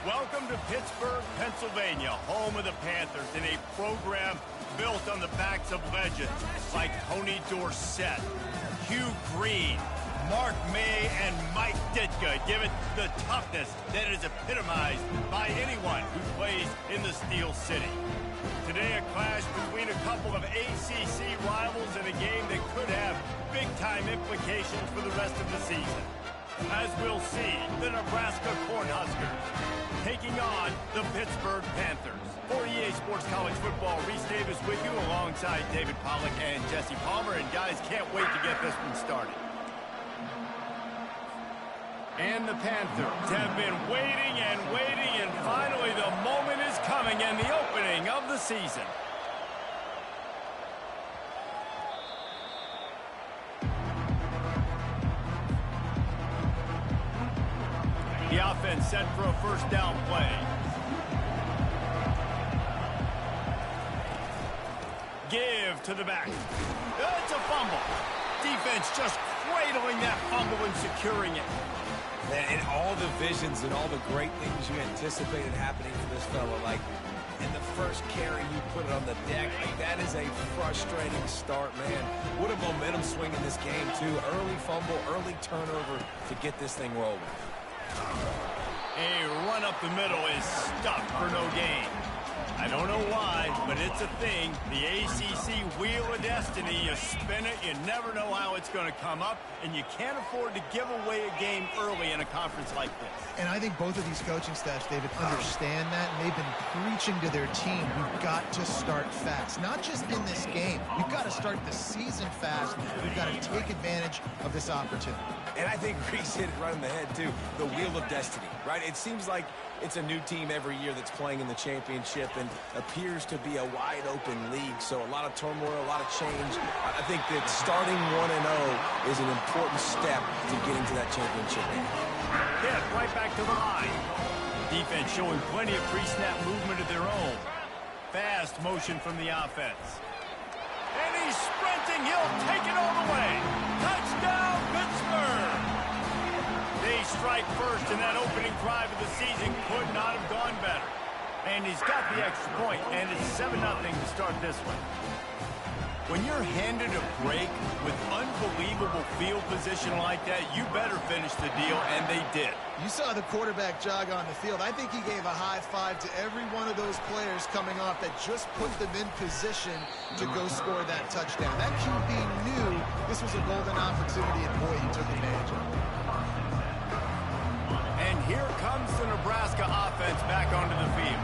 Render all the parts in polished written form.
Welcome to Pittsburgh, Pennsylvania, home of the Panthers, in a program built on the backs of legends like Tony Dorsett, Hugh Green, Mark May, and Mike Ditka, give it the toughness that is epitomized by anyone who plays in the Steel City. Today, a clash between a couple of ACC rivals in a game that could have big-time implications for the rest of the season. As we'll see, the Nebraska Cornhuskers taking on the Pittsburgh Panthers. For EA Sports College Football, Reese Davis with you alongside David Pollack and Jesse Palmer. And guys, can't wait to get this one started. And the Panthers have been waiting, and finally the moment is coming, and the opening of the season. The offense set for a first down play. Give to the back. It's a fumble. Defense just cradling that fumble and securing it. And all the visions and all the great things you anticipated happening for this fella, like in the first carry you put it on the deck, like that is a frustrating start, man. What a momentum swing in this game, too. Early fumble, early turnover to get this thing rolling. A run up the middle is stuck for no gain. I don't know why, but it's a thing. The ACC Wheel of Destiny, you spin it, you never know how it's going to come up, and you can't afford to give away a game early in a conference like this. And I think both of these coaching staffs, David, understand that, and they've been preaching to their team, we've got to start fast. Not just in this game. We've got to start the season fast. We've got to take advantage of this opportunity. And I think Reese hit it right in the head, too. The Wheel of Destiny, right? It seems like it's a new team every year that's playing in the championship and appears to be a wide-open league. So a lot of turmoil, a lot of change. I think that starting 1-0 is an important step to getting to that championship game. Yeah, right back to the line. Defense showing plenty of pre-snap movement of their own. Fast motion from the offense. And he's sprinting. He'll take it all the way. Touchdown, Pittsburgh! They strike first, and that opening drive of the season could not have gone better. And he's got the extra point, and it's 7-0 to start this one. When you're handed a break with unbelievable field position like that, you better finish the deal, and they did. You saw the quarterback jog on the field. I think he gave a high five to every one of those players coming off that just put them in position to go score that touchdown. That QB knew this was a golden opportunity, and boy, he took advantage of it. And here comes the Nebraska offense back onto the field.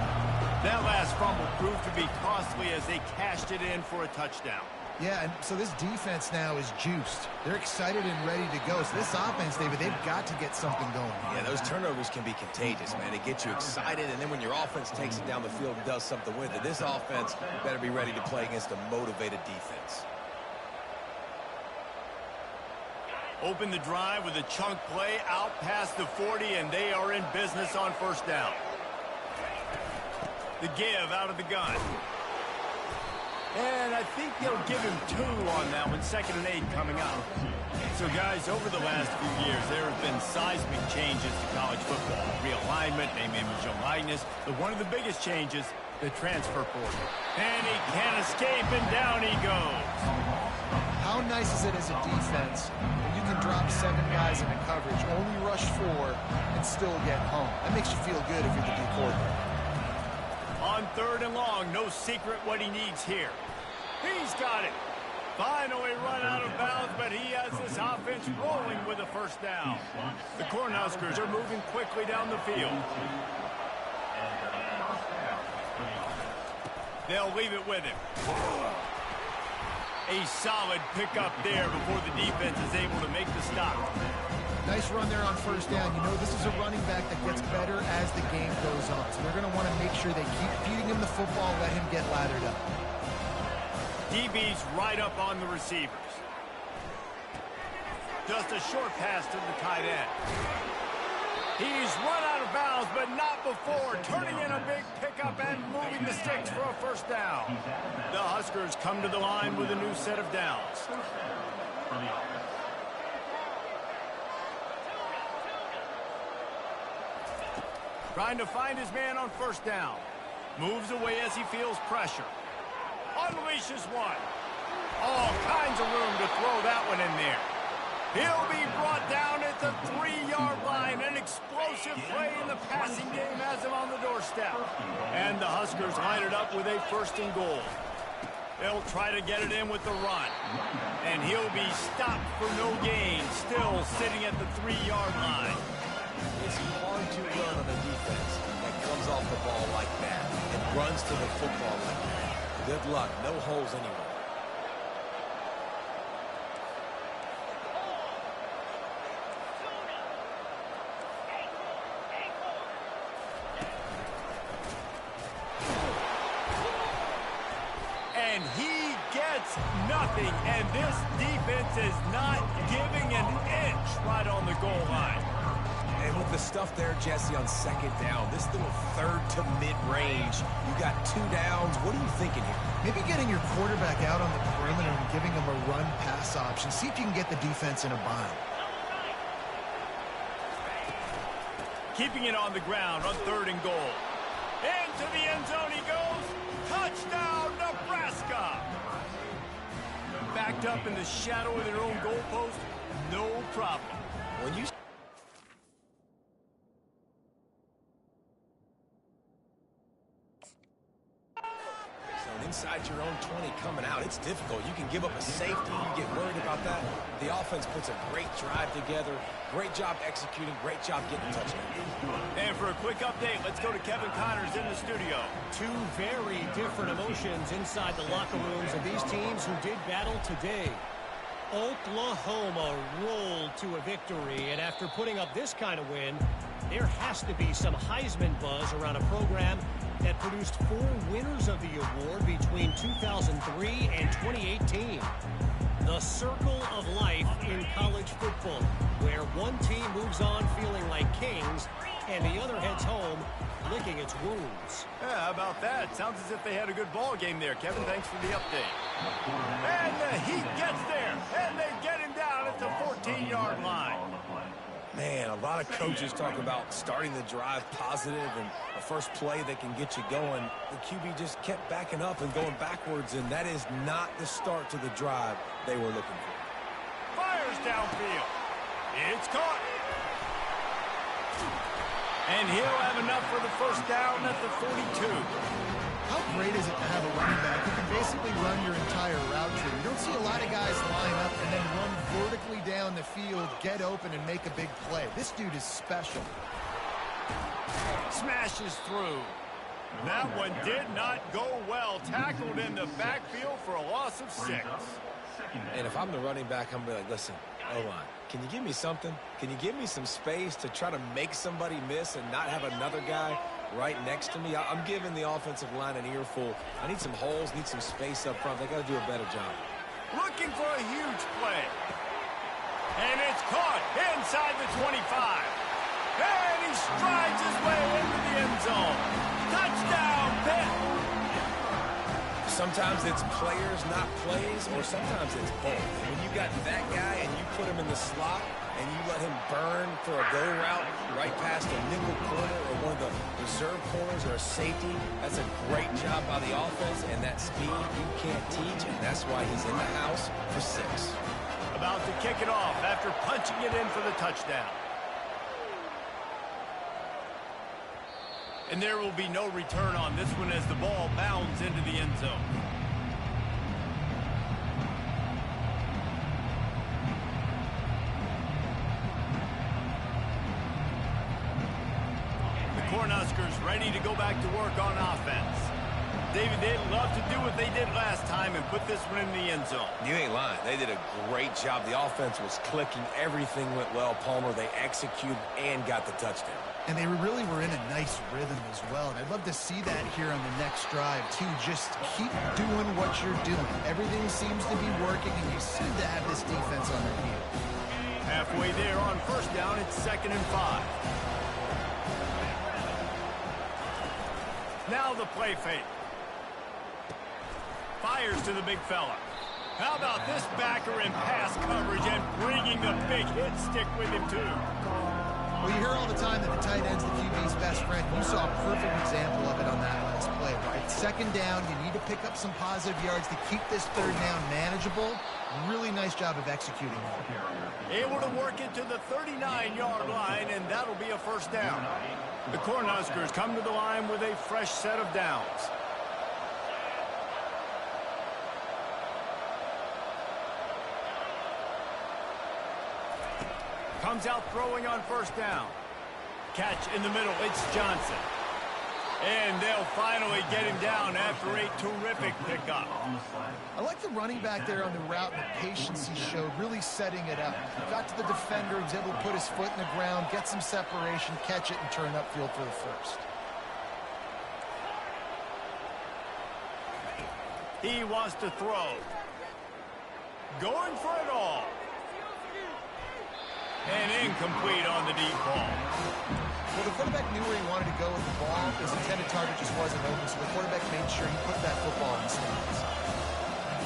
That last fumble proved to be costly as they cashed it in for a touchdown. Yeah, and so this defense now is juiced. They're excited and ready to go. So this offense, David, they've got to get something going. Yeah, those turnovers can be contagious, man. It gets you excited, and then when your offense takes it down the field and does something with it, this offense better be ready to play against a motivated defense. Open the drive with a chunk play out past the 40, and they are in business on first down. The give out of the gun. And I think they'll give him 2 on that one, 2nd and 8 coming up. So, guys, over the last few years, there have been seismic changes to college football. Realignment, name, image, and likeness. But one of the biggest changes, the transfer portal. And he can't escape, and down he goes. How nice is it as a defense when you can drop 7 guys into coverage, only rush 4, and still get home? That makes you feel good if you're the D coordinator. On 3rd and long, no secret what he needs here. He's got it. Finally run out of bounds, but he has this offense rolling with a first down. The Cornhuskers are moving quickly down the field. They'll leave it with him. A solid pickup there before the defense is able to make the stop. Nice run there on first down. You know, this is a running back that gets better as the game goes on. So they're going to want to make sure they keep feeding him the football, let him get lathered up. DB's right up on the receivers. Just a short pass to the tight end. He's run out of bounds, but not before. Turning in a big pickup and moving the sticks for a first down. The Huskers come to the line with a new set of downs. Trying to find his man on first down. Moves away as he feels pressure. Unleashes one. All kinds of room to throw that one in there. He'll be brought down at the 3-yard line. An explosive play in the passing game has him on the doorstep. And the Huskers line it up with a 1st and goal. They'll try to get it in with the run. And he'll be stopped for no gain, still sitting at the 3-yard line. It's hard to run on a defense that comes off the ball like that and runs to the football like that. Good luck. No holes anywhere. And he gets nothing, and this defense is not giving an inch right on the goal line. And with the stuff there, Jesse, on 2nd down, this little 3rd to mid-range, you got 2 downs. What are you thinking here? Maybe getting your quarterback out on the perimeter and giving him a run-pass option. See if you can get the defense in a bind. Keeping it on the ground on 3rd and goal. Into the end zone he goes. Touchdown, Nebraska! Backed up in the shadow of their own goalpost, no problem. When you... Inside your own 20 coming out, it's difficult. You can give up a safety. You get worried about that. The offense puts a great drive together. Great job executing. Great job getting a touchdown. And for a quick update, let's go to Kevin Connors in the studio. Two very different emotions inside the locker rooms of these teams who did battle today. Oklahoma rolled to a victory, and after putting up this kind of win, there has to be some Heisman buzz around a program that produced 4 winners of the award between 2003 and 2018. The circle of life in college football, where one team moves on feeling like kings and the other heads home licking its wounds. Yeah, how about that? Sounds as if they had a good ball game there, Kevin. Thanks for the update. And the Heat gets there, and they get him down at the 14-yard line. Man, a lot of coaches talk about starting the drive positive and a first play that can get you going. The QB just kept backing up and going backwards, and that is not the start to the drive they were looking for. Fires downfield. It's caught. And he'll have enough for the 1st down at the 42. How great is it to have a running back who can basically run your entire route tree? You don't see a lot of guys line up and then run vertically down the field, get open, and make a big play. This dude is special. Smashes through. That one did not go well. Tackled in the backfield for a loss of 6. And if I'm the running back, I'm going to be like, listen, O-line, can you give me something? Can you give me some space to try to make somebody miss and not have another guy right next to me? I'm giving the offensive line an earful. I need some holes, need some space up front. They got to do a better job. Looking for a huge play. And it's caught inside the 25. And he strides his way into the end zone. Touchdown, Pitt. Sometimes it's players, not plays, or sometimes it's both. And when you got that guy and you put him in the slot and you let him burn for a go route right past a nickel corner or one of the reserve corners or a safety, that's a great job by the offense, and that speed you can't teach, and that's why he's in the house for 6. About to kick it off after punching it in for the touchdown. And there will be no return on this one as the ball bounds into the end zone. The Cornhuskers ready to go back to work on offense. David, they'd love to do what they did last time and put this one in the end zone. You ain't lying. They did a great job. The offense was clicking. Everything went well, Palmer. They executed and got the touchdown. And they really were in a nice rhythm as well. And I'd love to see that here on the next drive, too. Just keep doing what you're doing. Everything seems to be working, and you seem to have this defense on their heels. Halfway there on 1st down, it's 2nd and 5. Now the play fake. Fires to the big fella. How about this backer in pass coverage and bringing the big hit stick with him, too? Well, you hear all the time that the tight end's the QB's best friend. You saw a perfect example of it on that last play, right? Second down, you need to pick up some positive yards to keep this third down manageable. Really nice job of executing that. Able to work it to the 39-yard line, and that'll be a first down. The Cornhuskers come to the line with a fresh set of downs. Comes out throwing on first down. Catch in the middle. It's Johnson. And they'll finally get him down after a terrific pickup. I like the running back there on the route and the patience he showed, really setting it up. Got to the defender, was able to put his foot in the ground, get some separation, catch it, and turn upfield for the first. He wants to throw. Going for it all. And incomplete on the deep ball. Well, the quarterback knew where he wanted to go with the ball. His intended target just wasn't open, so the quarterback made sure he put that football in the stands.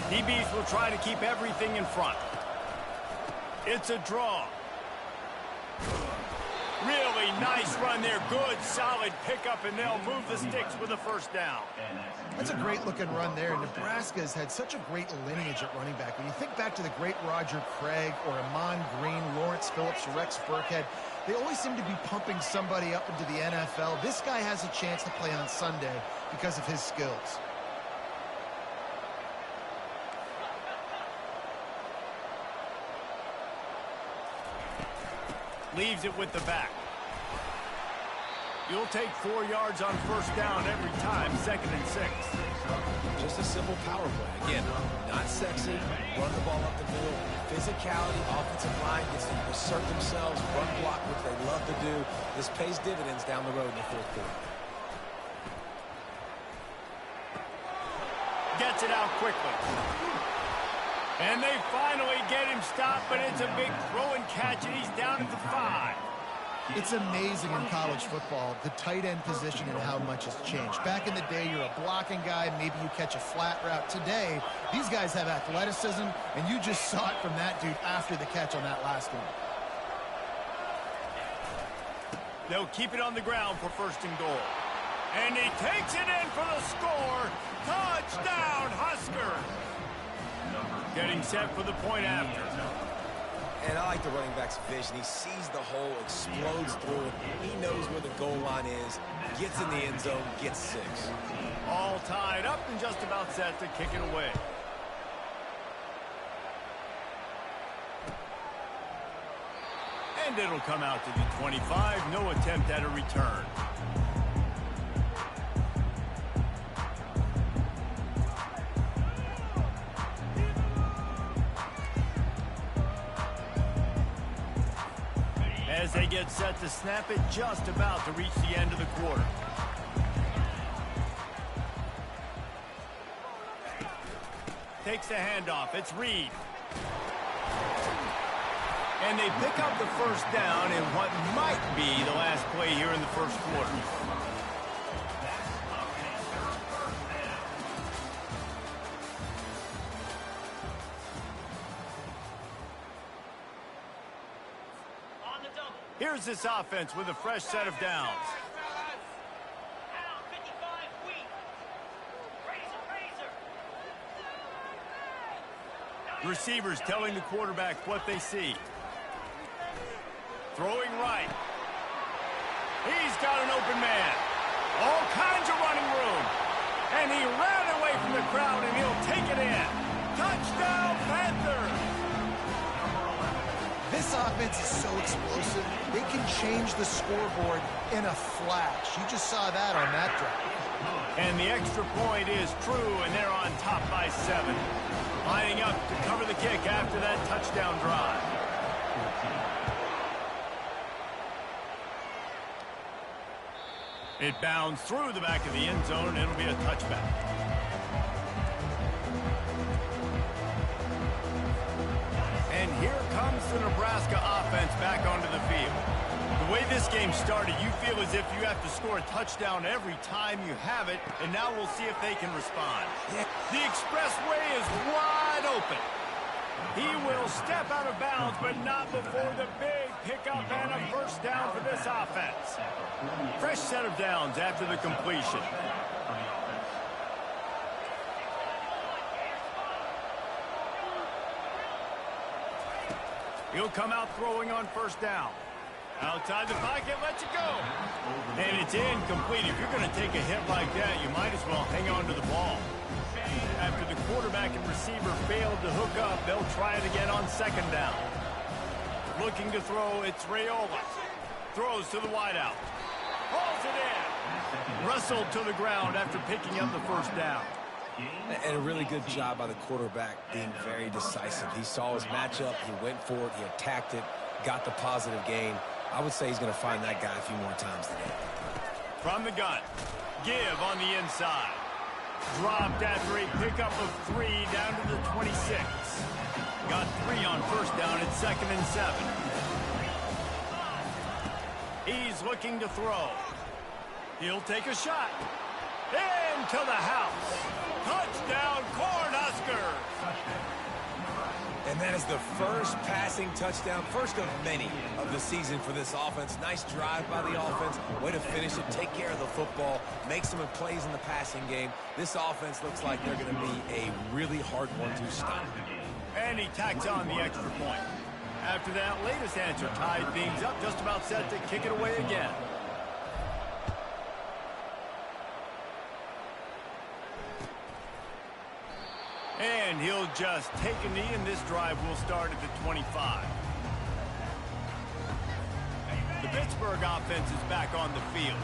DBs will try to keep everything in front. It's a draw. Really nice run there. Good, solid pickup, and they'll move the sticks with a first down. That's a great-looking run there. Nebraska has had such a great lineage at running back. When you think back to the great Roger Craig or Amon Green, Lawrence Phillips, Rex Burkhead, they always seem to be pumping somebody up into the NFL. This guy has a chance to play on Sunday because of his skills. Leaves it with the back. You'll take 4 yards on first down every time, 2nd and 6. Just a simple power play. Again, not sexy. Run the ball up the middle. Physicality, offensive line gets to assert themselves, run block, which they love to do. This pays dividends down the road in the fourth quarter. Gets it out quickly. And they finally get him stopped, but it's a big throw and catch, and he's down at the 5. It's amazing in college football, the tight end position and how much has changed. Back in the day, you're a blocking guy, maybe you catch a flat route. Today, these guys have athleticism, and you just saw it from that dude after the catch on that last one. They'll keep it on the ground for 1st and goal. And he takes it in for the score. Touchdown, Huskers! Getting set for the point after. And I like the running back's vision. He sees the hole, explodes through it. He knows where the goal line is, gets in the end zone, gets 6. All tied up and just about set to kick it away. And it'll come out to the 25. No attempt at a return. As they get set to snap it, just about to reach the end of the quarter. Takes the handoff. It's Reed. And they pick up the first down in what might be the last play here in the first quarter. Here's this offense with a fresh set of downs. Receivers telling the quarterback what they see. Throwing right. He's got an open man. All kinds of running room. And he ran away from the crowd, and he'll take it in. Touchdown, Panthers! This offense is so explosive, they can change the scoreboard in a flash. You just saw that on that drive. And the extra point is true, and they're on top by 7. Lining up to cover the kick after that touchdown drive. It bounds through the back of the end zone, and it'll be a touchback. And here comes the Nebraska offense back onto the field. The way this game started, you feel as if you have to score a touchdown every time you have it, and now we'll see if they can respond. The expressway is wide open. He will step out of bounds, but not before the big pickup and a first down for this offense. Fresh set of downs after the completion. He'll come out throwing on first down. Outside the pocket, lets it go. And it's incomplete. If you're going to take a hit like that, you might as well hang on to the ball. After the quarterback and receiver failed to hook up, they'll try it again on second down. Looking to throw, it's Raiola. Throws to the wideout. Hauls it in. Wrestled to the ground after picking up the first down. And a really good job by the quarterback being very decisive. He saw his matchup, he went for it, he attacked it, got the positive gain. I would say he's going to find that guy a few more times today. From the gun, give on the inside. Dropped after a pickup of 3 down to the 26. Got 3 on first down at 2nd and 7. He's looking to throw. He'll take a shot. Into the house. Touchdown, Cornhuskers. And that is the first passing touchdown, first of many of the season for this offense. Nice drive by the offense. Way to finish it, take care of the football, make some plays in the passing game. This offense looks like they're going to be a really hard one to stop. And he tacks on the extra point. After that latest answer tied things up, just about set to kick it away again. And he'll just take a knee, and this drive will start at the 25. The Pittsburgh offense is back on the field.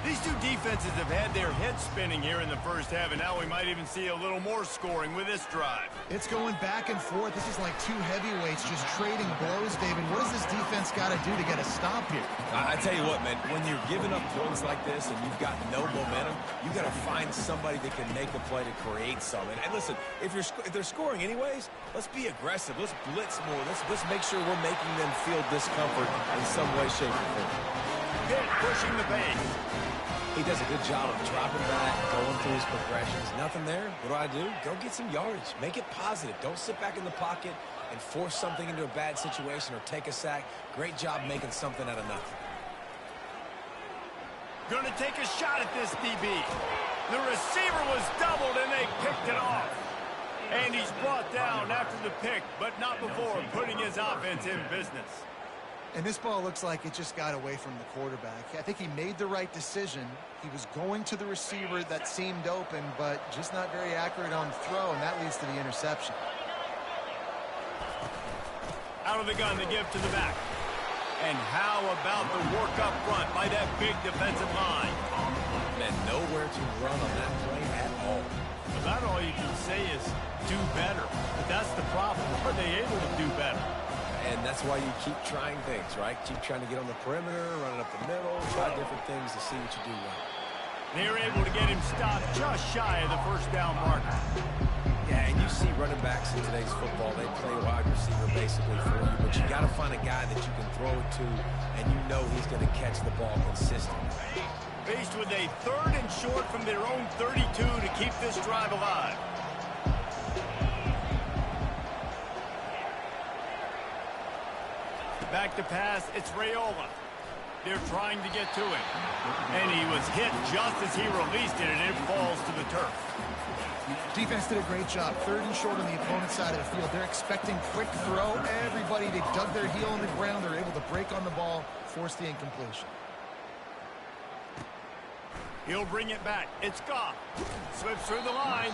These two defenses have had their heads spinning here in the first half, and now we might even see a little more scoring with this drive. It's going back and forth. This is like two heavyweights just trading blows, David. What does this defense got to do to get a stop here? I tell you what, man, when you're giving up points like this and you've got no momentum, you got to find somebody that can make a play to create something. And listen, if they're scoring anyways, let's be aggressive. Let's blitz more. Let's make sure we're making them feel discomfort in some way, shape, or form. Pitt pushing the pace. He does a good job of dropping back, going through his progressions. Nothing there. What do? Go get some yardage. Make it positive. Don't sit back in the pocket and force something into a bad situation or take a sack. Great job making something out of nothing. Going to take a shot at this DB. The receiver was doubled, and they picked it off. And he's brought down after the pick, but not before putting his offense in business. And this ball looks like it just got away from the quarterback. I think he made the right decision. He was going to the receiver that seemed open, but just not very accurate on the throw, and that leads to the interception. Out of the gun, the give to the back. And how about the work up front by that big defensive line? Man, nowhere to run on that play at all. About all you can say is do better. But that's the problem. Are they able to do better? And that's why you keep trying things, right? Keep trying to get on the perimeter, running up the middle, try different things to see what you do well. They're able to get him stopped just shy of the first down marker. Yeah, and you see running backs in today's football, they play wide receiver basically for you, but you got to find a guy that you can throw it to, and you know he's going to catch the ball consistently. Faced with a 3rd and short from their own 32 to keep this drive alive. Back to pass, it's Raiola. They're trying to get to him. And he was hit just as he released it, and it falls to the turf. Defense did a great job. 3rd and short on the opponent's side of the field. They're expecting quick throw. Everybody, they dug their heel on the ground. They're able to break on the ball, force the incompletion. He'll bring it back. It's Goff. Slips through the line.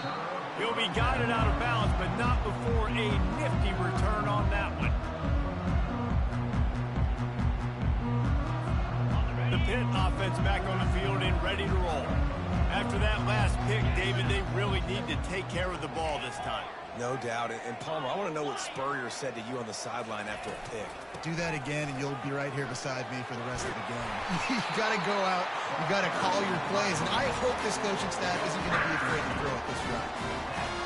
He'll be guided out of bounds, but not before a nifty return on that one. The Pitt offense back on the field and ready to roll. After that last pick, David, they really need to take care of the ball this time. No doubt. And Palmer, I want to know what Spurrier said to you on the sideline after a pick. Do that again, and you'll be right here beside me for the rest of the game. You got to go out. You got to call your plays. And I hope this coaching staff isn't going to be afraid to throw it this drive.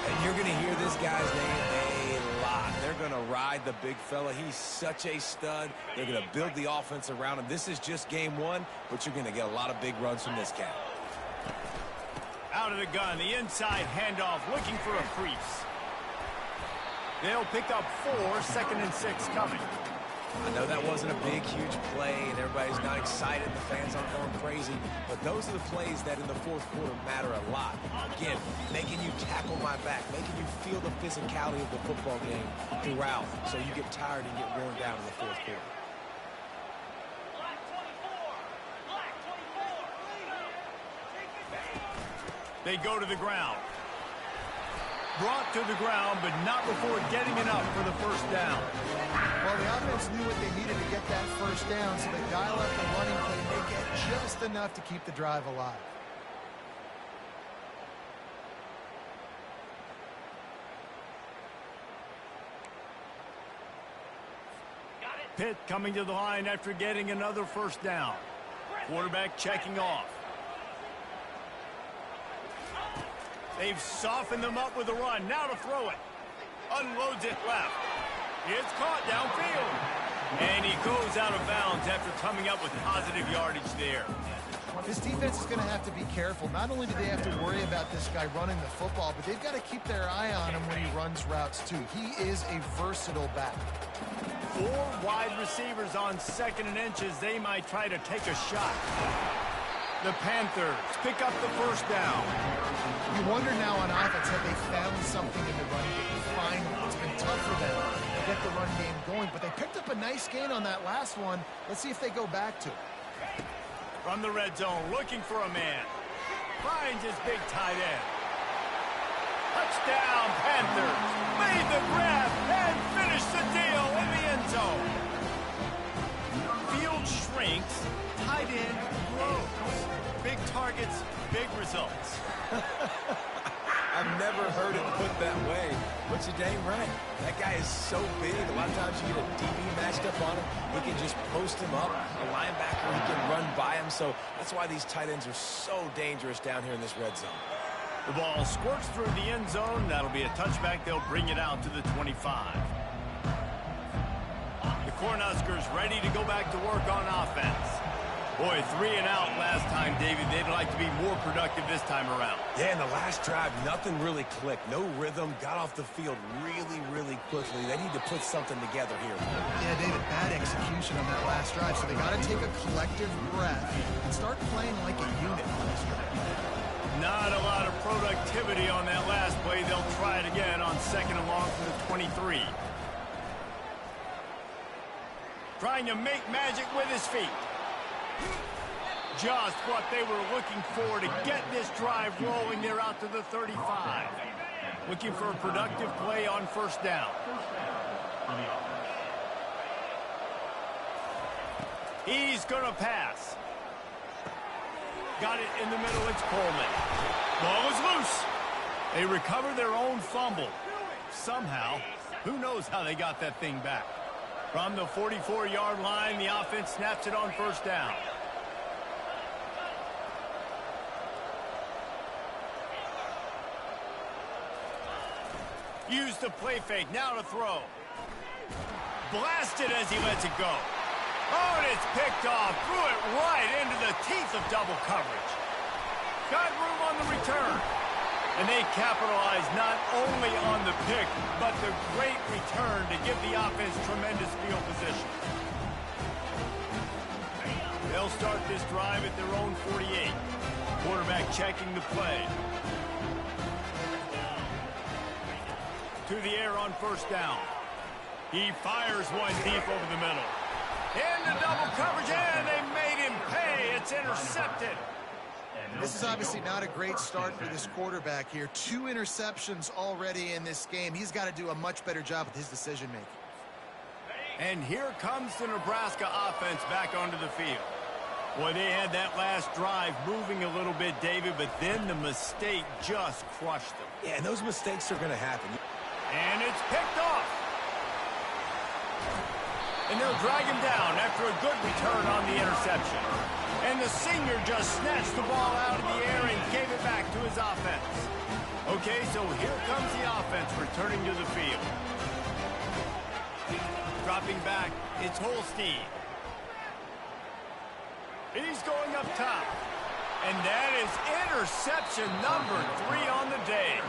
And you're going to hear this guy's name a lot. They're going to ride the big fella. He's such a stud. They're going to build the offense around him. This is just game 1, but you're going to get a lot of big runs from this guy. Out of the gun, the inside handoff, looking for a crease. They'll pick up 4, 2nd and 6 coming. I know that wasn't a big, huge play, and everybody's not excited. The fans aren't going crazy. But those are the plays that in the fourth quarter matter a lot. Again, making you tackle my back, making you feel the physicality of the football game throughout, so you get tired and get worn down in the fourth quarter. They go to the ground. Brought to the ground, but not before getting enough for the first down. Well, the offense knew what they needed to get that first down, so they dial up the running play. They get just enough to keep the drive alive. Pitt coming to the line after getting another first down. Quarterback checking off. They've softened them up with a run. Now to throw it. Unloads it left. It's caught downfield. And he goes out of bounds after coming up with positive yardage there. This defense is going to have to be careful. Not only do they have to worry about this guy running the football, but they've got to keep their eye on him when he runs routes too. He is a versatile back. 4 wide receivers on 2nd and inches. They might try to take a shot. The Panthers pick up the first down. You wonder now on offense, have they found something in the run game? Finally, it's been tough for them to get the run game going, but they picked up a nice gain on that last one. Let's see if they go back to it. From the red zone, looking for a man. Finds his big tight end. Touchdown, Panthers. Made the grab and finished the deal in the end zone. Field shrinks, tight end grows. Big targets, big results. I've never heard it put that way, but you're dang right. That guy is so big. A lot of times you get a DB matched up on him. He can just post him up. A linebacker, he can run by him. So that's why these tight ends are so dangerous down here in this red zone. The ball squirts through the end zone. That'll be a touchback. They'll bring it out to the 25. The Cornhuskers ready to go back to work on offense. Boy, 3 and out last time, David. They'd like to be more productive this time around. Yeah, in the last drive, nothing really clicked. No rhythm. Got off the field really, really quickly. They need to put something together here. Yeah, David, bad execution on that last drive, so they got to take a collective breath and start playing like a unit on this drive. Not a lot of productivity on that last play. They'll try it again on 2nd and long for the 23. Trying to make magic with his feet. Just what they were looking for to get this drive rolling. They're out to the 35. Looking for a productive play on first down. He's going to pass. Got it in the middle. It's Coleman. Ball is loose. They recover their own fumble. Somehow. Who knows how they got that thing back. From the 44-yard line, the offense snaps it on first down. Use the play fake. Now to throw. Blasted as he lets it go. Oh, and it's picked off. Threw it right into the teeth of double coverage. Got room on the return. And they capitalize not only on the pick, but the great return to give the offense tremendous field position. They'll start this drive at their own 48. Quarterback checking the play. To the air on first down. He fires one deep over the middle. Into double coverage, and they made him pay. It's intercepted. This is obviously not a great start for this quarterback here. 2 interceptions already in this game. He's got to do a much better job with his decision-making. And here comes the Nebraska offense back onto the field. Boy, they had that last drive moving a little bit, David, but then the mistake just crushed them. Yeah, and those mistakes are going to happen. And it's picked off. And they'll drag him down after a good return on the interception. And the senior just snatched the ball out of the air and gave it back to his offense. Okay, so here comes the offense returning to the field. Dropping back, it's Holstein. He's going up top. And that is interception number 3 on the day.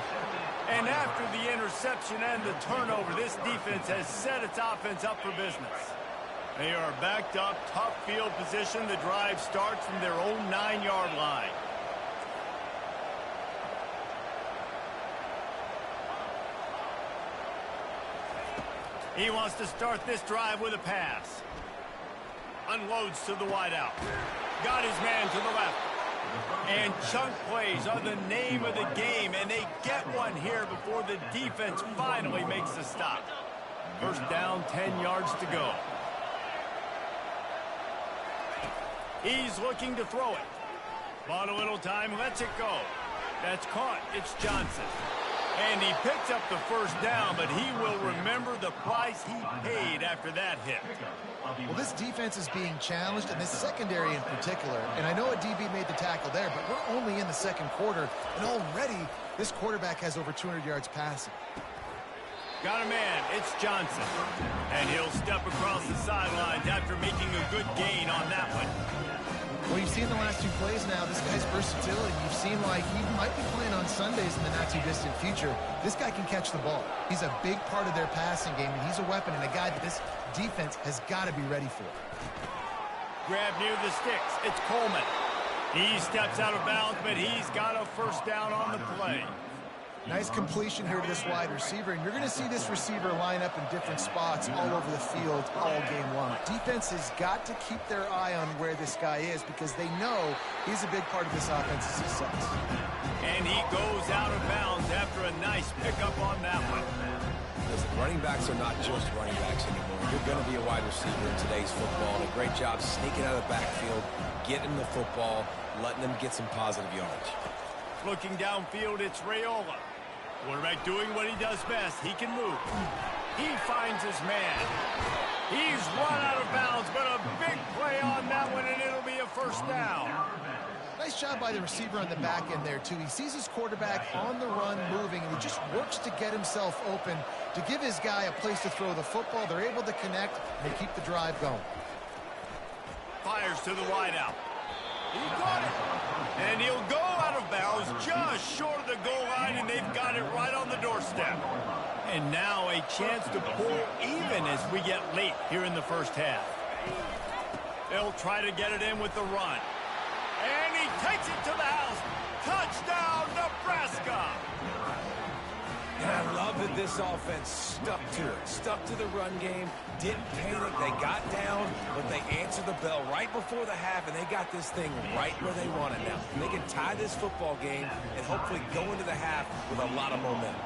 And after the interception and the turnover, this defense has set its offense up for business. They are backed up, tough field position. The drive starts from their own 9-yard line. He wants to start this drive with a pass. Unloads to the wideout. Got his man to the left. And chunk plays are the name of the game, and they get one here before the defense finally makes the stop. First down, 10 yards to go. He's looking to throw it. Bought a little time, lets it go. That's caught. It's Johnson. And he picks up the first down, but he will remember the price he paid after that hit. Well, this defense is being challenged, and this secondary in particular. And I know a DB made the tackle there, but we're only in the second quarter, and already this quarterback has over 200 yards passing. Got a man. It's Johnson. And he'll step across the sidelines after making a good gain on that one. Well, you've seen the last two plays now. This guy's versatility. You've seen like he might be playing on Sundays in the not-too-distant future. This guy can catch the ball. He's a big part of their passing game, and he's a weapon and a guy that this defense has got to be ready for. Grab near the sticks. It's Coleman. He steps out of bounds, but he's got a first down on the play. Nice completion here to this wide receiver, and you're going to see this receiver line up in different spots all over the field all game long. Defense has got to keep their eye on where this guy is because they know he's a big part of this offense's success. And he goes out of bounds after a nice pickup on that one. Listen, running backs are not just running backs anymore. You're going to be a wide receiver in today's football, and a great job sneaking out of the backfield, getting the football, letting them get some positive yardage. Looking downfield, it's Raiola. Quarterback doing what he does best. He can move. He finds his man. He's run out of bounds, but a big play on that one, and it'll be a first down. Nice job by the receiver on the back end there, too. He sees his quarterback on the run moving, and he just works to get himself open to give his guy a place to throw the football. They're able to connect, and they keep the drive going. Fires to the wideout. He got it. And he'll go out of bounds just short of the goal line, and they've got it right on the doorstep. And now a chance to pull even as we get late here in the first half. They'll try to get it in with the run. And he takes it to the house. Touchdown, Nebraska! And I love that this offense stuck to it, stuck to the run game, didn't panic. They got down, but they answered the bell right before the half, and they got this thing right where they want it now. They can tie this football game and hopefully go into the half with a lot of momentum.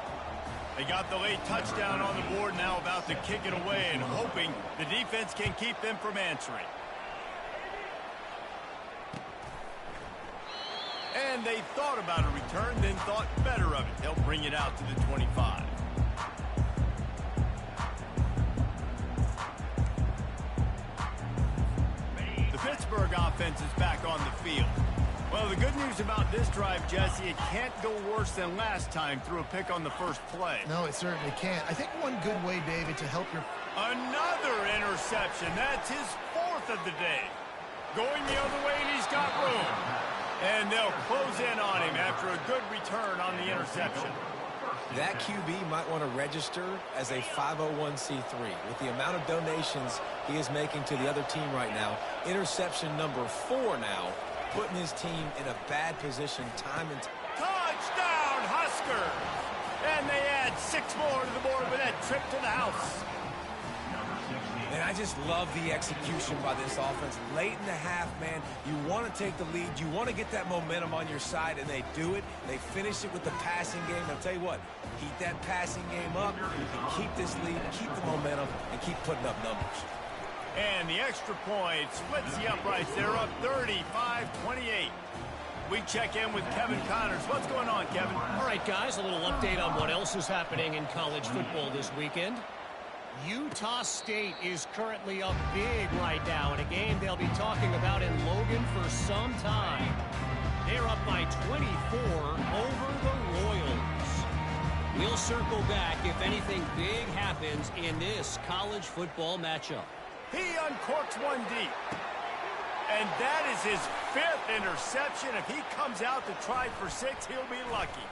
They got the late touchdown on the board, now about to kick it away and hoping the defense can keep them from answering. And they thought about a return, then thought better of it. They'll bring it out to the 25. The Pittsburgh offense is back on the field. Well, the good news about this drive, Jesse, it can't go worse than last time through a pick on the first play. No, it certainly can't. I think one good way, David, to help your... Another interception. That's his fourth of the day. Going the other way, and he's got room. And they'll close in on him after a good return on the interception. That QB might want to register as a 501c3. With the amount of donations he is making to the other team right now, interception number 4 now, putting his team in a bad position time and time. Touchdown, Huskers! And they add 6 more to the board with that trip to the house. And I just love the execution by this offense. Late in the half, man, you want to take the lead. You want to get that momentum on your side, and they do it. They finish it with the passing game. I'll tell you what, keep that passing game up. You can keep this lead, keep the momentum, and keep putting up numbers. And the extra point splits the uprights. They're up 35-28. We check in with Kevin Connors. What's going on, Kevin? All right, guys, a little update on what else is happening in college football this weekend. Utah State is currently up big right now in a game they'll be talking about in Logan for some time. They're up by 24 over the Royals. We'll circle back if anything big happens in this college football matchup. He uncorks one deep. And that is his 5th interception. If he comes out to try for 6, he'll be lucky.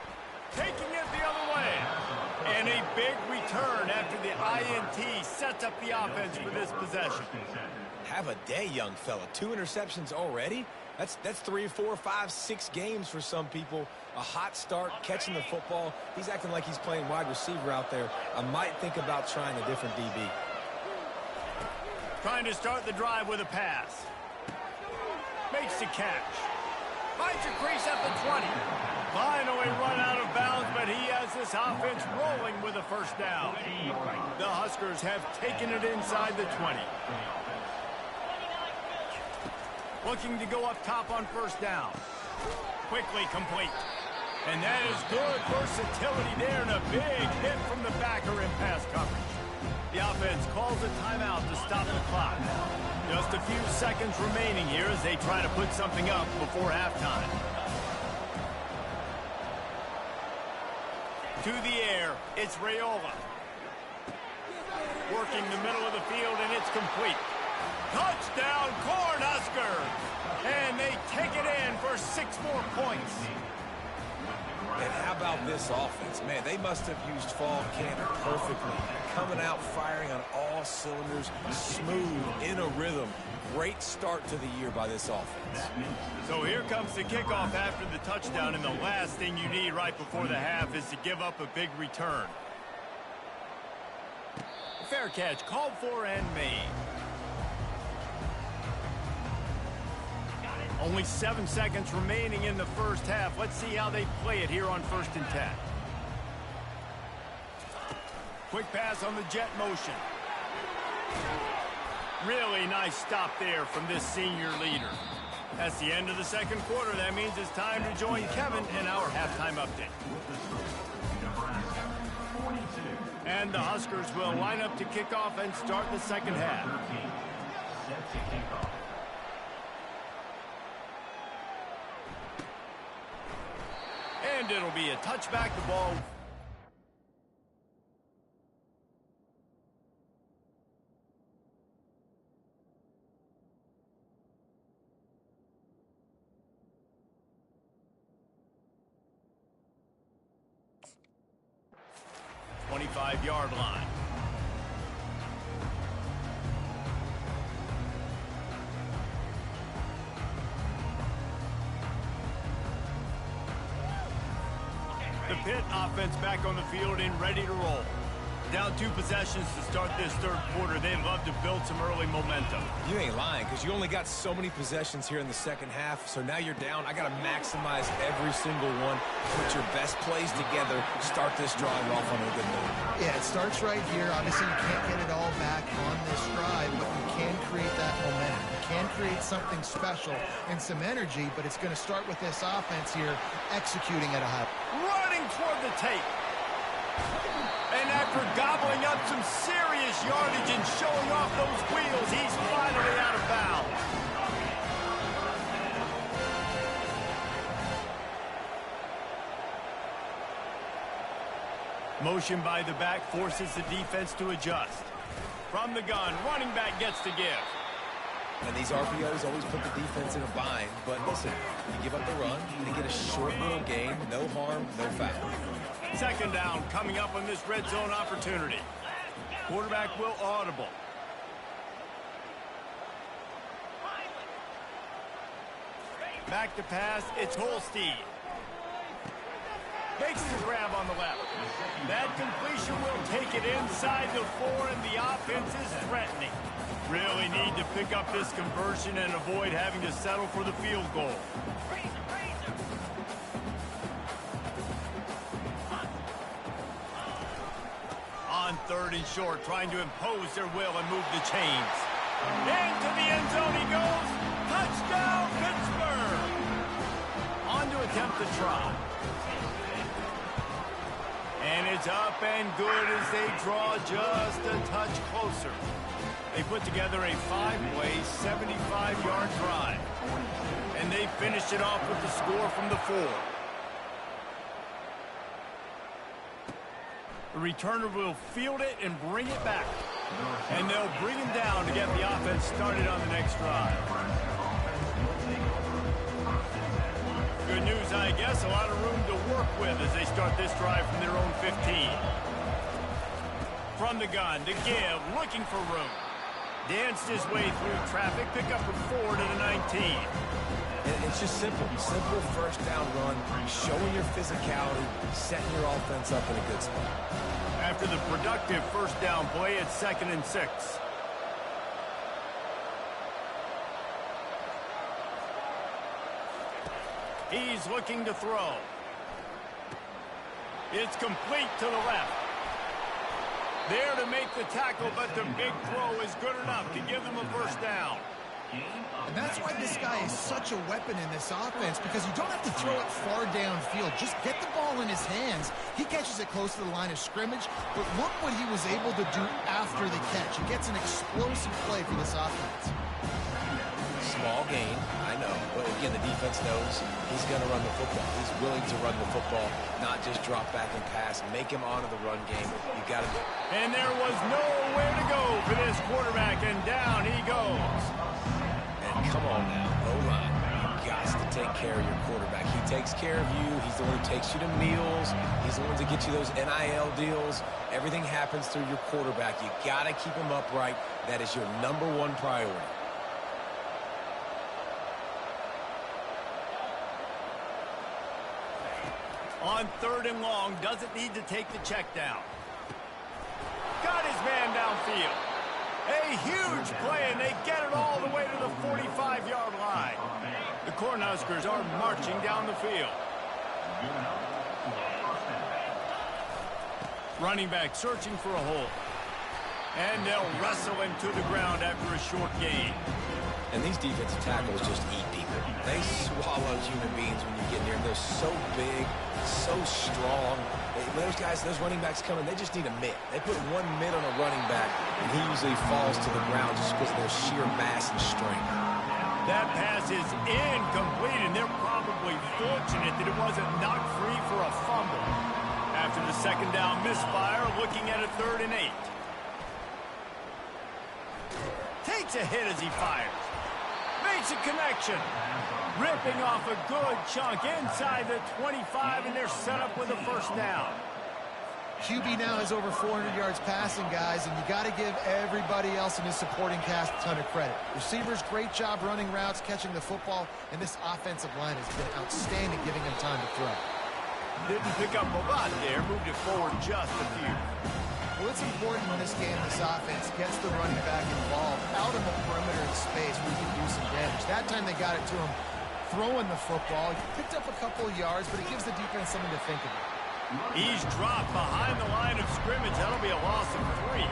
taking it the other way. And a big return after the INT sets up the offense for this possession. Have a day, young fella. 2 interceptions already? That's 3, 4, 5, 6 games for some people. A hot start, catching the football. He's acting like he's playing wide receiver out there. I might think about trying a different DB. Trying to start the drive with a pass. Makes the catch. Finds a crease at the 20. Finally run out of bounds, but he has this offense rolling with a first down. The Huskers have taken it inside the 20. Looking to go up top on first down. Quickly complete. And that is good versatility there, and a big hit from the backer in pass coverage. The offense calls a timeout to stop the clock. Just a few seconds remaining here as they try to put something up before halftime. To the air, it's Raiola. Working the middle of the field, and it's complete. Touchdown, Cornhuskers! And they take it in for 6 more points. And how about this offense? Man, they must have used fall camp perfectly. Coming out firing on all cylinders, smooth, in a rhythm. Great start to the year by this offense. So here comes the kickoff after the touchdown, and the last thing you need right before the half is to give up a big return. Fair catch called for and made. Only 7 seconds remaining in the first half. Let's see how they play it here on 1st and 10. Quick pass on the jet motion. Really nice stop there from this senior leader. That's the end of the second quarter. That means it's time to join Kevin in our halftime update. And the Huskers will line up to kick off and start the second half. And it'll be a touchback, the ball. Yard line. The Pitt offense back on the field and ready to roll. Down 2 possessions to start this third quarter. They'd love to build some early momentum. You ain't lying, because you only got so many possessions here in the second half, so now you're down. I got to maximize every single one. Put your best plays together. Start this drive off on a good note. Yeah, it starts right here. Obviously, you can't get it all back on this drive, but you can create that momentum. You can create something special and some energy, but it's going to start with this offense here executing at a high. Running toward the tape. And after gobbling up some serious yardage and showing off those wheels, he's finally out of bounds. Motion by the back forces the defense to adjust. From the gun, running back gets to give. And these RPOs always put the defense in a bind. But listen, you give up the run, you get a short little gain, no harm, no foul. Second down coming up on this red zone opportunity. Quarterback will audible. Back to pass, it's Holstein. Makes the grab on the left. That completion will take it inside the 4, and the offense is threatening. Really need to pick up this conversion and avoid having to settle for the field goal. On 3rd and short, trying to impose their will and move the chains. Into the end zone he goes. Touchdown, Pittsburgh! On to attempt the try. And it's up and good as they draw just a touch closer. They put together a 5-play, 75-yard drive. And they finished it off with the score from the 4. The returner will field it and bring it back. And they'll bring him down to get the offense started on the next drive. Good news, I guess. A lot of room to work work with as they start this drive from their own 15. From the gun, to give, looking for room. Danced his way through traffic, pick up a 4 to the 19. It's just simple first down run, showing your physicality, setting your offense up in a good spot. After the productive first down play, it's 2nd and 6. He's looking to throw. It's complete to the left. There to make the tackle, but the big throw is good enough to give them a first down. And that's why this guy is such a weapon in this offense, because you don't have to throw it far downfield. Just get the ball in his hands. He catches it close to the line of scrimmage, but look what he was able to do after the catch. He gets an explosive play for this offense. Small gain, I know, but again, the defense knows he's going to run the football. He's willing to run the football, not just drop back and pass, make him onto the run game. You got to do it. And there was nowhere to go for this quarterback, and down he goes. And come on now, O-line, you got to take care of your quarterback. He takes care of you. He's the one who takes you to meals. He's the one to get you those NIL deals. Everything happens through your quarterback. You got to keep him upright. That is your #1 priority. On 3rd and long, doesn't need to take the check down. Got his man downfield. A huge play, and they get it all the way to the 45-yard line. The Cornhuskers are marching down the field. Running back searching for a hole. And they'll wrestle him to the ground after a short gain. And these defensive tackles just eat people. They swallow human beings when you get near them. They're so big, so strong. Those guys, those running backs coming, they just need a mitt. They put one mitt on a running back, and he usually falls to the ground just because of their sheer mass and strength. That pass is incomplete, and they're probably fortunate that it wasn't knocked free for a fumble. After the 2nd down misfire, looking at a 3rd and 8. Takes a hit as he fires. Makes a connection. Ripping off a good chunk inside the 25, and they're set up with a first down. QB now has over 400 yards passing, guys, and you got to give everybody else in his supporting cast a ton of credit. Receivers, great job running routes, catching the football, and this offensive line has been outstanding, giving him time to throw. Didn't pick up a lot there, moved it forward just a few. Well, it's important in this game this offense gets the running back involved out in the perimeter of space where he can do some damage. That time they got it to him throwing the football. He picked up a couple of yards, but it gives the defense something to think about. He's dropped behind the line of scrimmage. That'll be a loss of 3.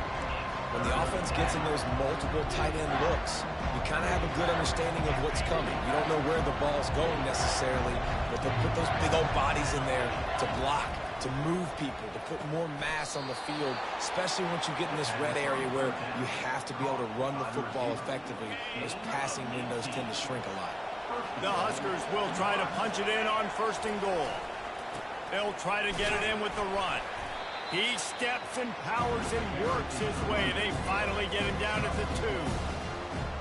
When the offense gets in those multiple tight end looks, you kind of have a good understanding of what's coming. You don't know where the ball's going necessarily, but they'll put those big old bodies in there to block, to move people, to put more mass on the field, especially once you get in this red area where you have to be able to run the football effectively. Those passing windows tend to shrink a lot. The Huskers will try to punch it in on 1st and goal. They'll try to get it in with the run. He steps and powers and works his way. They finally get him down at the 2.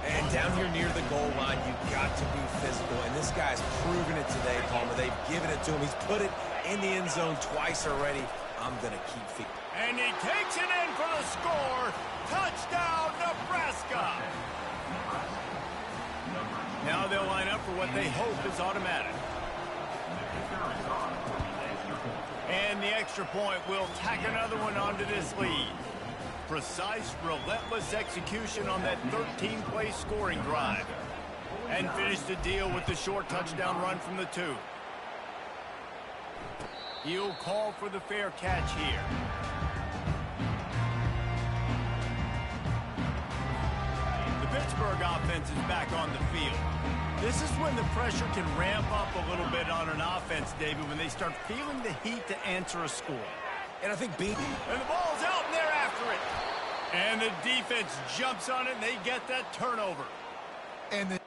And down here near the goal line, you've got to be physical. And this guy's proven it today, Palmer. They've given it to him. He's put it in the end zone twice already. I'm going to keep feeding. And he takes it in for the score. Touchdown, Nebraska. Now they'll line up for what they hope is automatic. And the extra point will tack another one onto this lead. Precise, relentless execution on that 13-play scoring drive. And finish the deal with the short touchdown run from the 2. He'll call for the fair catch here. The Pittsburgh offense is back on the field. This is when the pressure can ramp up a little bit on an offense, David, when they start feeling the heat to answer a score. And I think And the ball's out, and they're after it. And the defense jumps on it, and they get that turnover. And the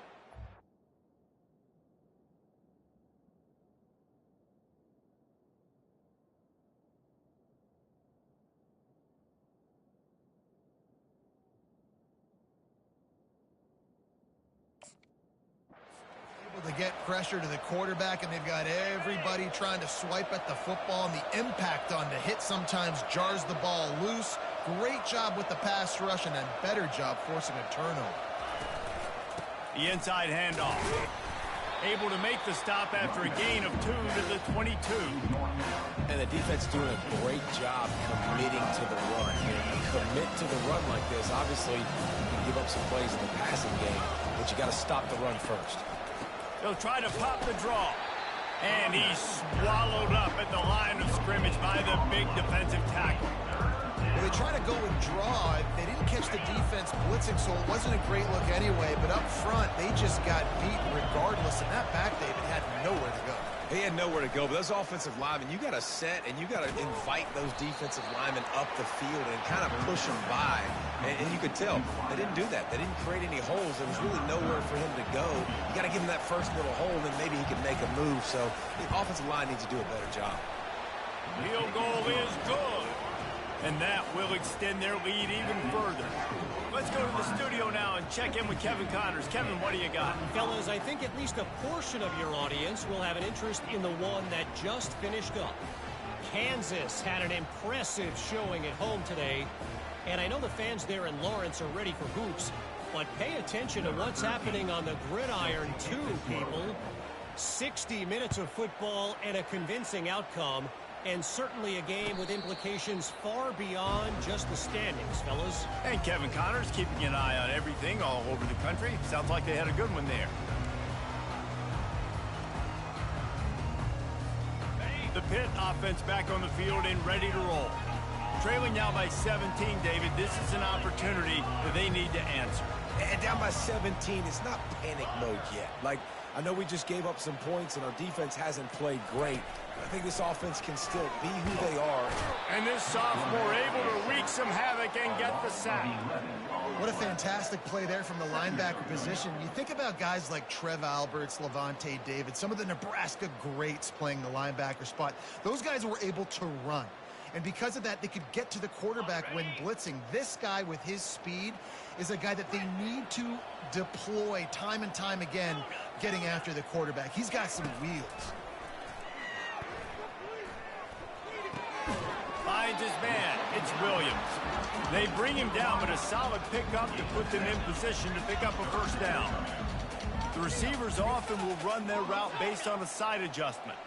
get pressure to the quarterback, and they've got everybody trying to swipe at the football, and the impact on the hit sometimes jars the ball loose. Great job with the pass rush, and a better job forcing a turnover. The inside handoff. Able to make the stop after a gain of 2 to the 22. And the defense doing a great job committing to the run. You commit to the run like this, obviously you can give up some plays in the passing game, but you got to stop the run first. They'll try to pop the draw. And he's swallowed up at the line of scrimmage by the big defensive tackle. Well, they try to go and draw. They didn't catch the defense blitzing, so it wasn't a great look anyway. But up front, they just got beat regardless. And that back, David, had nowhere to go. He had nowhere to go, but those offensive linemen, you got to set and you got to invite those defensive linemen up the field and kind of push them by. And you could tell they didn't do that. They didn't create any holes. There was really nowhere for him to go. You got to give him that first little hole, and maybe he can make a move. So the offensive line needs to do a better job. Field goal is good. And that will extend their lead even further. Let's go to the studio now and check in with Kevin Connors. Kevin, what do you got? Fellas, I think at least a portion of your audience will have an interest in the one that just finished up. Kansas had an impressive showing at home today. And I know the fans there in Lawrence are ready for hoops. But pay attention to what's happening on the gridiron too, people. 60 minutes of football and a convincing outcome. And certainly a game with implications far beyond just the standings, fellas. And Kevin Connors keeping an eye on everything all over the country. Sounds like they had a good one there. The Pitt offense back on the field and ready to roll. Trailing now by 17, David. This is an opportunity that they need to answer. And down by 17, it's not panic mode yet. Like, I know we just gave up some points and our defense hasn't played great. I think this offense can still be who they are. And this sophomore able to wreak some havoc and get the sack. What a fantastic play there from the linebacker position. You think about guys like Trev Alberts, Levante David, some of the Nebraska greats playing the linebacker spot. Those guys were able to run. And because of that, they could get to the quarterback when blitzing. This guy with his speed is a guy that they need to deploy time and time again getting after the quarterback. He's got some wheels. Finds his man. It's Williams. They bring him down, but a solid pickup to put them in position to pick up a first down. The receivers often will run their route based on a side adjustment.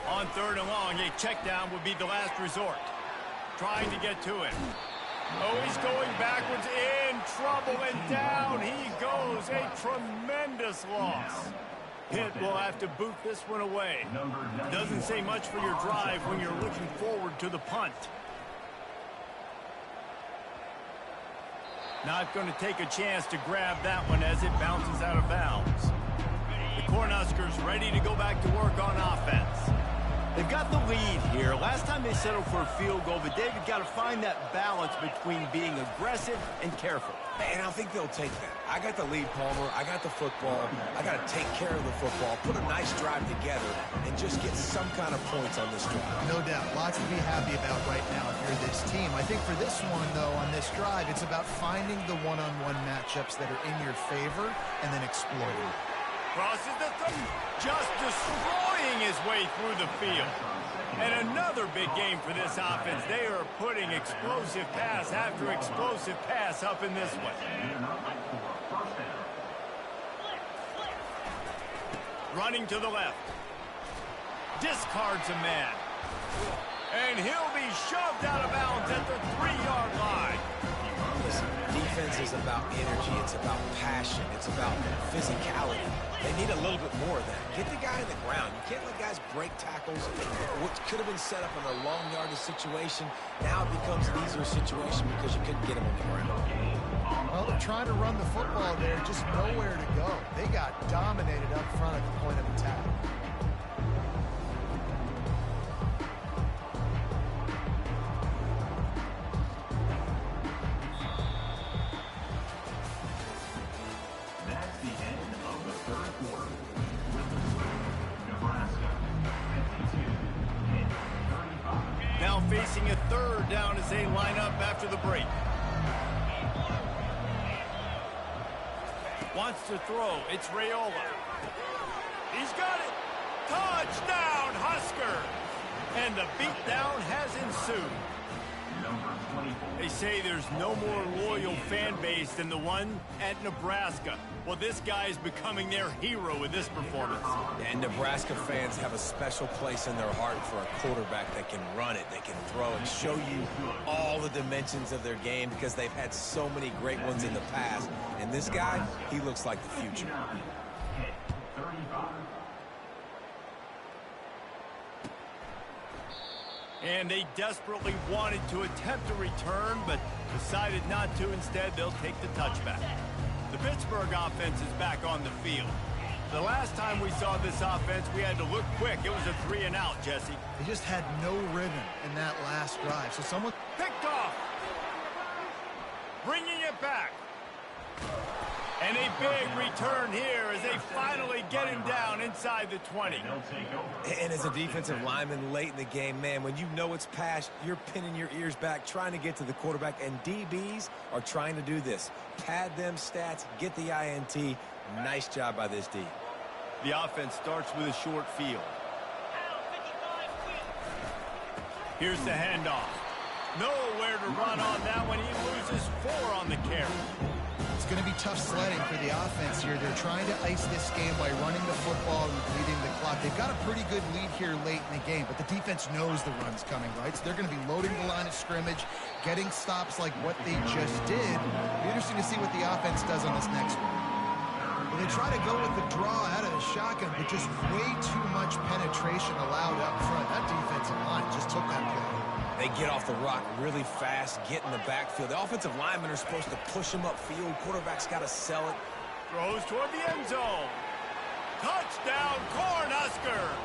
On 3rd and long, a check down would be the last resort. Trying to get to him. Oh, he's going backwards, in trouble, and down he goes. A tremendous loss. Pitt will have to boot this one away. Doesn't say much for your drive when you're looking forward to the punt. Not going to take a chance to grab that one as it bounces out of bounds. The Cornhuskers ready to go back to work on offense. They've got the lead here. Last time they settled for a field goal, but David got to find that balance between being aggressive and careful. And I think they'll take that. I got the lead, Palmer. I got the football. I got to take care of the football, put a nice drive together, and just get some kind of points on this drive. No doubt. Lots to be happy about right now if you're this team. I think for this one, though, on this drive, it's about finding the one-on-one matchups that are in your favor and then exploiting it. Crosses the just destroying his way through the field. And another big game for this offense. They are putting explosive pass after explosive pass up in this one. Running to the left. Discards a man. And he'll be shoved out of bounds at the 3-yard line. Listen, defense is about energy. It's about passion. It's about physicality. They need a little bit more of that. Get the guy in the ground. You can't let guys break tackles. What could have been set up in a long yardage situation, now it becomes an easier situation because you couldn't get him on the ground. Well, they're trying to run the football there, just nowhere to go. They got dominated up front at the point of attack. Facing a 3rd down as they line up after the break. Wants to throw. It's Raiola. He's got it. Touchdown, Husker. And the beatdown has ensued. They say there's no more loyal fan base than the one at Nebraska. Well, this guy is becoming their hero with this performance. And Nebraska fans have a special place in their heart for a quarterback that can run it, that can throw and show you all the dimensions of their game because they've had so many great ones in the past. And this guy, he looks like the future. And they desperately wanted to attempt a return, but decided not to. Instead, they'll take the touchback. The Pittsburgh offense is back on the field. The last time we saw this offense, we had to look quick. It was a 3-and-out, Jesse. They just had no rhythm in that last drive. So someone Picked off. Bringing it back. And a big return here as they finally get him down inside the 20. And as a defensive lineman late in the game, man, when you know it's passed, you're pinning your ears back, trying to get to the quarterback, and DBs are trying to do this. Pad them stats, get the INT. Nice job by this D. The offense starts with a short field. Here's the handoff. Nowhere to run on that one. He loses 4 on the carry. It's going to be tough sledding for the offense here. They're trying to ice this game by running the football and leading the clock. They've got a pretty good lead here late in the game, but the defense knows the run's coming, right? So they're going to be loading the line of scrimmage, getting stops like what they just did. It'll be interesting to see what the offense does on this next one. Well, they try to go with the draw out of the shotgun, but just way too much penetration allowed up front. That defensive line just took that play. They get off the rock really fast, get in the backfield. The offensive linemen are supposed to push him upfield. Quarterback's got to sell it. Throws toward the end zone. Touchdown, Cornhuskers!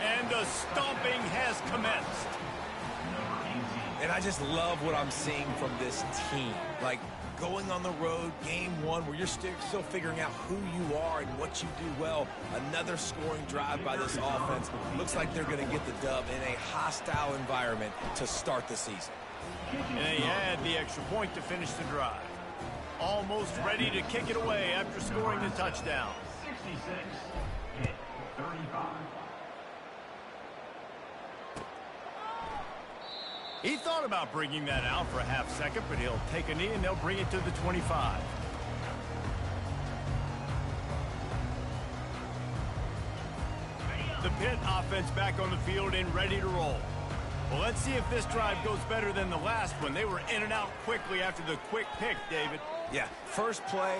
And the stomping has commenced. And I just love what I'm seeing from this team. Like, going on the road, game one, where you're still figuring out who you are and what you do well. Another scoring drive by this offense. Looks like they're going to get the dub in a hostile environment to start the season. And they had the extra point to finish the drive. Almost ready to kick it away after scoring the touchdown. 66-35. He thought about bringing that out for a half second, but he'll take a knee and they'll bring it to the 25. The Pitt offense back on the field and ready to roll. Well, let's see if this drive goes better than the last one. They were in and out quickly after the quick pick, David. Yeah, first play,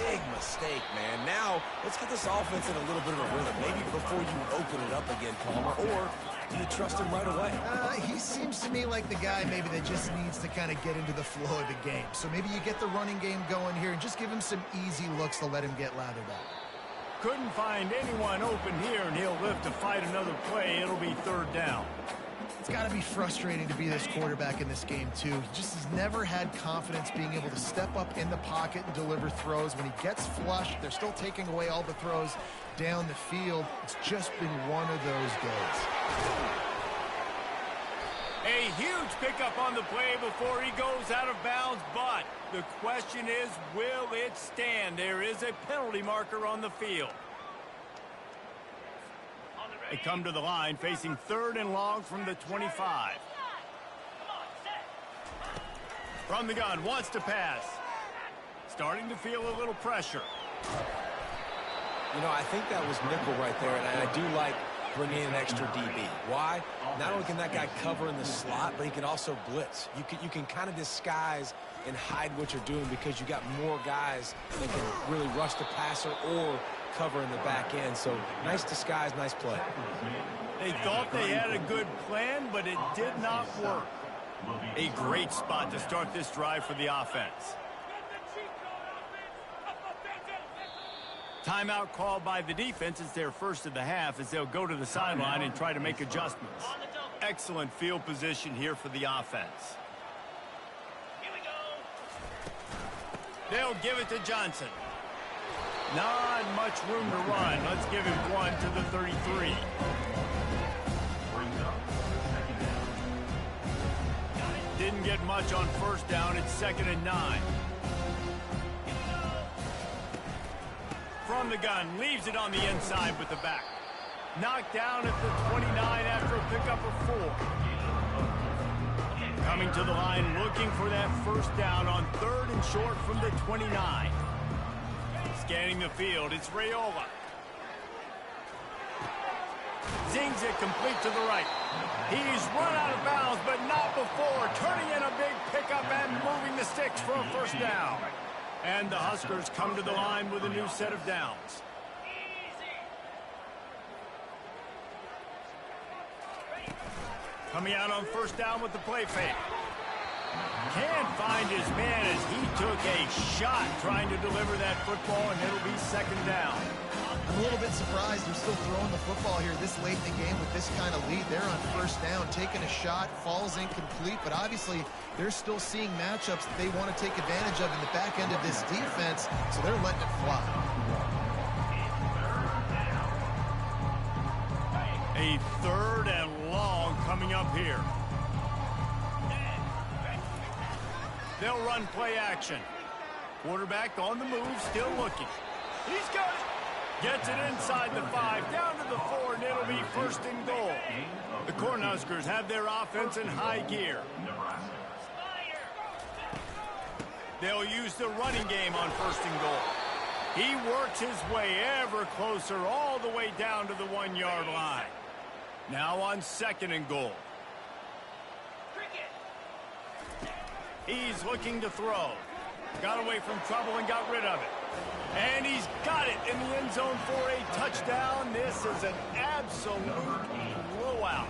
big mistake, man. Now, let's get this offense in a little bit of a rhythm. Maybe before you open it up again, Palmer, or do you trust him right away? He seems to me like the guy maybe that just needs to kind of get into the flow of the game. So maybe you get the running game going here and just give him some easy looks to let him get lathered up. Couldn't find anyone open here, and he'll live to fight another play. It'll be 3rd down. It's got to be frustrating to be this quarterback in this game, too. He just has never had confidence being able to step up in the pocket and deliver throws. When he gets flushed, they're still taking away all the throws down the field. It's just been one of those days. A huge pickup on the play before he goes out of bounds, but the question is, will it stand? There is a penalty marker on the field. They come to the line facing 3rd and long from the 25. From the gun, wants to pass. Starting to feel a little pressure. You know, I think that was nickel right there, and I do like bringing in an extra DB. Why? Not only can that guy cover in the slot, but he can also blitz. You can kind of disguise and hide what you're doing because you got more guys that can really rush the passer or cover in the back end. So nice disguise, nice play. They thought they had a good plan, but it did not work. A great spot to start this drive for the offense. Timeout called by the defense. It's their first of the half as they'll go to the sideline and try to make adjustments. Excellent field position here for the offense. They'll give it to Johnson. Not much room to run. Let's give him one to the 33. Didn't get much on 1st down. It's 2nd and 9. From from the gun, leaves it on the inside with the back. Knocked down at the 29 after a pickup of 4. Coming to the line, looking for that first down on 3rd and short from the 29. Scanning the field, it's Raiola. Zings it complete to the right. He's run out of bounds, but not before turning in a big pickup and moving the sticks for a first down. And the Huskers come to the line with a new set of downs. Coming out on first down with the play fake. Can't find his man as he took a shot trying to deliver that football, and it'll be 2nd down. I'm a little bit surprised they're still throwing the football here this late in the game with this kind of lead. They're on first down, taking a shot, falls incomplete, but obviously they're still seeing matchups that they want to take advantage of in the back end of this defense, so they're letting it fly. A 3rd and long coming up here. They'll run play action. Quarterback on the move, still looking. He's got it. Gets it inside the 5, down to the 4, and it'll be 1st and goal. The Cornhuskers have their offense in high gear. They'll use the running game on 1st and goal. He works his way ever closer all the way down to the 1-yard line. Now on 2nd and goal. He's looking to throw. Got away from trouble and got rid of it. And he's got it in the end zone for a touchdown. This is an absolute blowout.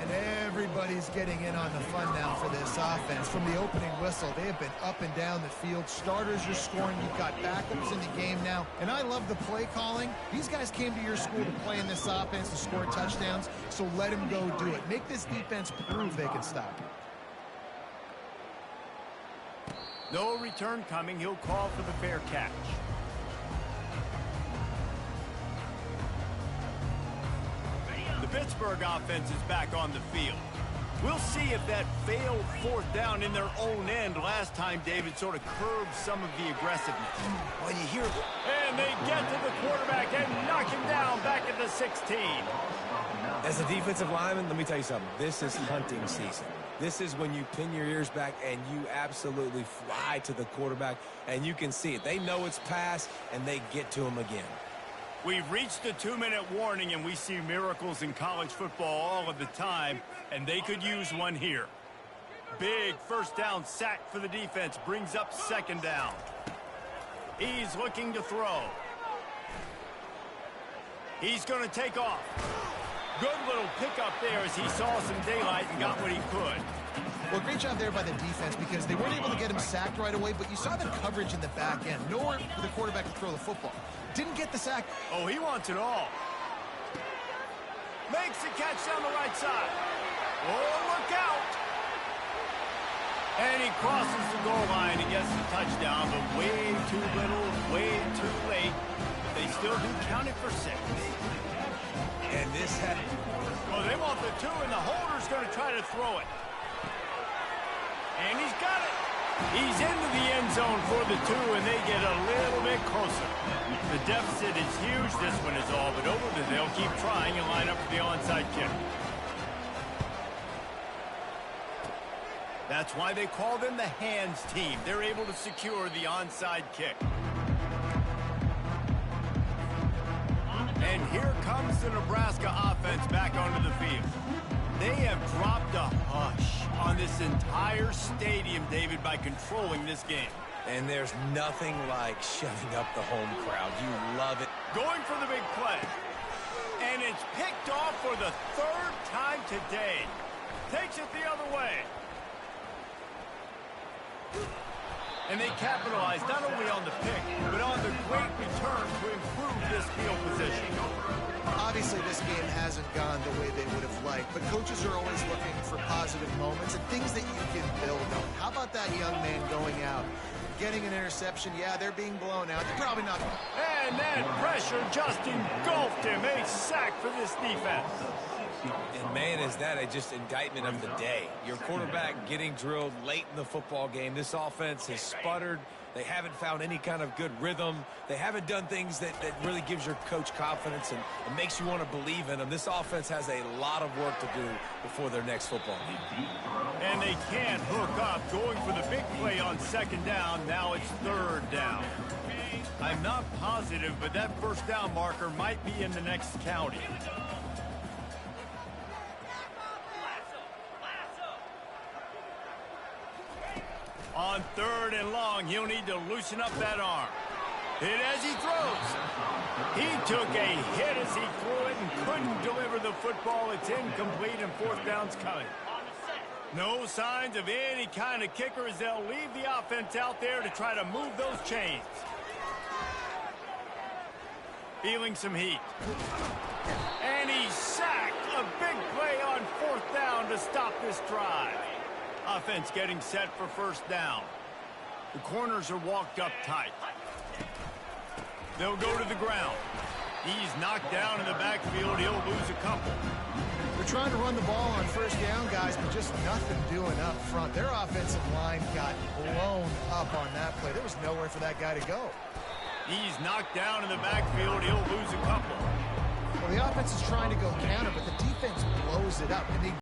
And everybody's getting in on the fun now for this offense. From the opening whistle, they have been up and down the field. Starters are scoring. You've got backups in the game now. And I love the play calling. These guys came to your school to play in this offense to score touchdowns, so let them go do it. Make this defense prove they can stop it. No return coming. He'll call for the fair catch. The Pittsburgh offense is back on the field. We'll see if that failed 4th down in their own end last time David sort of curbed some of the aggressiveness. When you hear... And they get to the quarterback and knock him down back at the 16. As a defensive lineman, let me tell you something. This is hunting season. This is when you pin your ears back and you absolutely fly to the quarterback, and you can see it. They know it's pass, and they get to him again. We've reached the 2-minute warning, and we see miracles in college football all of the time, and they could use one here. Big first down sack for the defense brings up 2nd down. He's looking to throw. He's going to take off. Good little pickup there as he saw some daylight and got what he could. Well, great job there by the defense because they weren't able to get him sacked right away, but you saw the coverage in the back end. Nowhere for the quarterback to throw the football. Didn't get the sack. Oh, he wants it all. Makes the catch down the right side. Oh, look out. And he crosses the goal line and gets the touchdown, but way too little, way too late. But they still do count it for 6. And this had... Well, they want the 2, and the holder's going to try to throw it. And he's got it. He's into the end zone for the 2, and they get a little bit closer. The deficit is huge. This one is all but over, but they'll keep trying and line up for the onside kick. That's why they call them the hands team. They're able to secure the onside kick. And here comes the Nebraska offense back onto the field. They have dropped a hush on this entire stadium, David, by controlling this game. And there's nothing like shutting up the home crowd. You love it. Going for the big play. And it's picked off for the 3rd time today. Takes it the other way. And they capitalize not only on the pick, but on the great return to improve this field position. Obviously, this game hasn't gone the way they would have liked, but coaches are always looking for positive moments and things that you can build on. How about that young man going out, getting an interception? Yeah, they're being blown out. They're probably not. And that pressure just engulfed him. A sack for this defense. And man, is that just indictment of the day. Your quarterback getting drilled late in the football game. This offense has sputtered. They haven't found any kind of good rhythm. They haven't done things that really gives your coach confidence and makes you want to believe in them. This offense has a lot of work to do before their next football game. And they can't hook up, going for the big play on second down. Now it's third down. I'm not positive, but that first down marker might be in the next county. On third and long, he'll need to loosen up that arm. Hit as he throws. He took a hit as he threw it and couldn't deliver the football. It's incomplete and fourth down's coming. No signs of any kind of kicker as they'll leave the offense out there to try to move those chains. Feeling some heat. And he's sacked. A big play on fourth down to stop this drive. Offense getting set for first down. The corners are walked up tight. They'll go to the ground. He's knocked down in the backfield. He'll lose a couple. They're trying to run the ball on first down, guys, but just nothing doing up front. Their offensive line got blown up on that play. There was nowhere for that guy to go. He's knocked down in the backfield. He'll lose a couple. Well, the offense is trying to go counter, but the defense blows it up. And they